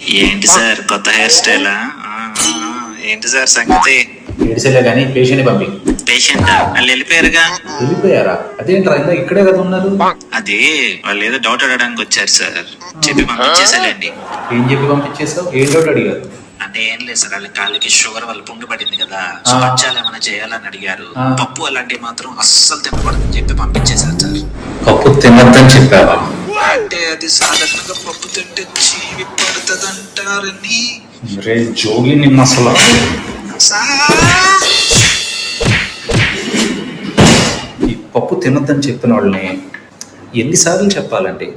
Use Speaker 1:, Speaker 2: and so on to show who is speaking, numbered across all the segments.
Speaker 1: ఏంటి సార్ కొత్త హెయిర్ స్టైలా? ఏంటి సార్ సంగతి?
Speaker 2: ఏడిసేలే కానీ పేషెంట్ పంపి.
Speaker 1: పేషెంట్ వాళ్ళు వెళ్ళిపోయారుగా.
Speaker 2: వెళ్ళిపోయారా? అదేంట్రా ఇంకా ఇక్కడే కదా ఉన్నారు.
Speaker 1: అది వాళ్ళు ఏదో డౌట్ అడగడానికి వచ్చారు సార్, చెప్పి పంపించేసాలండి.
Speaker 2: ఏం చెప్పి పంపించేసావు? ఏం డౌట్ అడిగారు?
Speaker 1: అంటే ఏం లేదు సార్, వాళ్ళ కాళ్ళకి షుగర్ వల్ల పుండు పడింది కదా, సో పచ్చాలు ఏమైనా చేయాలని అడిగారు. పప్పు అలాంటివి మాత్రం అస్సలు తినకూడదని చెప్పి పంపించేశారు సార్.
Speaker 2: పప్పు తినద్దని చెప్పావా?
Speaker 1: అంటే అది సాధారణంగా పప్పు తింటే చీవి పడుతుందంటారని.
Speaker 2: రే జోగి నిన్న అసలు ఈ పప్పు తినొద్దని చెప్పిన వాళ్ళని ఎన్నిసార్లు చెప్పాలండి?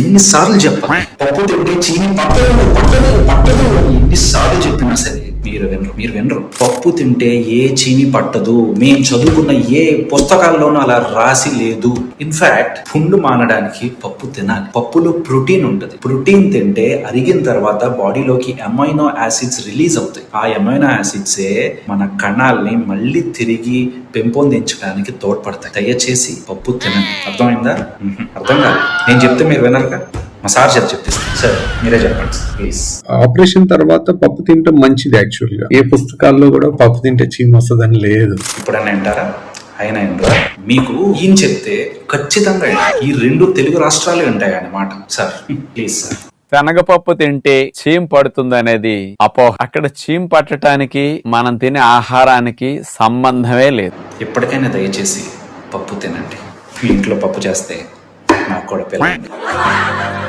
Speaker 2: ఎన్నిసార్లు చెప్పాలి? పప్పు తింటే చీని పట్టదు ఎన్నిసార్లు చెప్పినా సరే మీరు వినరు. పప్పు తింటే ఏ చీని పట్టదు. మేము చదువుకున్న ఏ పుస్తకాల్లోనూ అలా రాసి లేదు. ఇన్ఫాక్ట్ పుండు మానడానికి పప్పు తినాలి. పప్పులో ప్రోటీన్ ఉంటుంది. ప్రోటీన్ తింటే అరిగిన తర్వాత బాడీలోకి అమైనో యాసిడ్స్ రిలీజ్ అవుతాయి. ఆ అమైనో యాసిడ్సే మన కణాలని మళ్ళీ తిరిగి పెంపొందించడానికి తోడ్పడతాయి. దయచేసి పప్పు తినండి. అర్థమైందా? అర్థం కాదు. నేను చెప్తే మీరు వినరుగా. మా సార్ చెప్పిస్తాను. సార్ మీరే చెప్పండి ప్లీజ్.
Speaker 3: ఆపరేషన్ తర్వాత పప్పు తింటాం మంచిది. యాక్చువల్ గా ఏ పుస్తకాల్లో కూడా పప్పు తింటే చీమ వస్తుందని లేదు.
Speaker 2: ఇప్పుడన్నా అంటారా? అయినా మీకు ఈయన చెప్తే ఖచ్చితంగా ఈ 2 తెలుగు రాష్ట్రాలు ఉంటాయి అన్నమాట. Sir please sir.
Speaker 4: శనగపప్పు తింటే చీమ పడుతుంది అనేది అపోహ. అక్కడ చీమ పట్టడానికి మనం తినే ఆహారానికి సంబంధమే లేదు.
Speaker 2: ఎప్పటికైనా దయచేసి పప్పు తినండి. మీ ఇంట్లో పప్పు చేస్తే నాకు కూడా పిల్లలు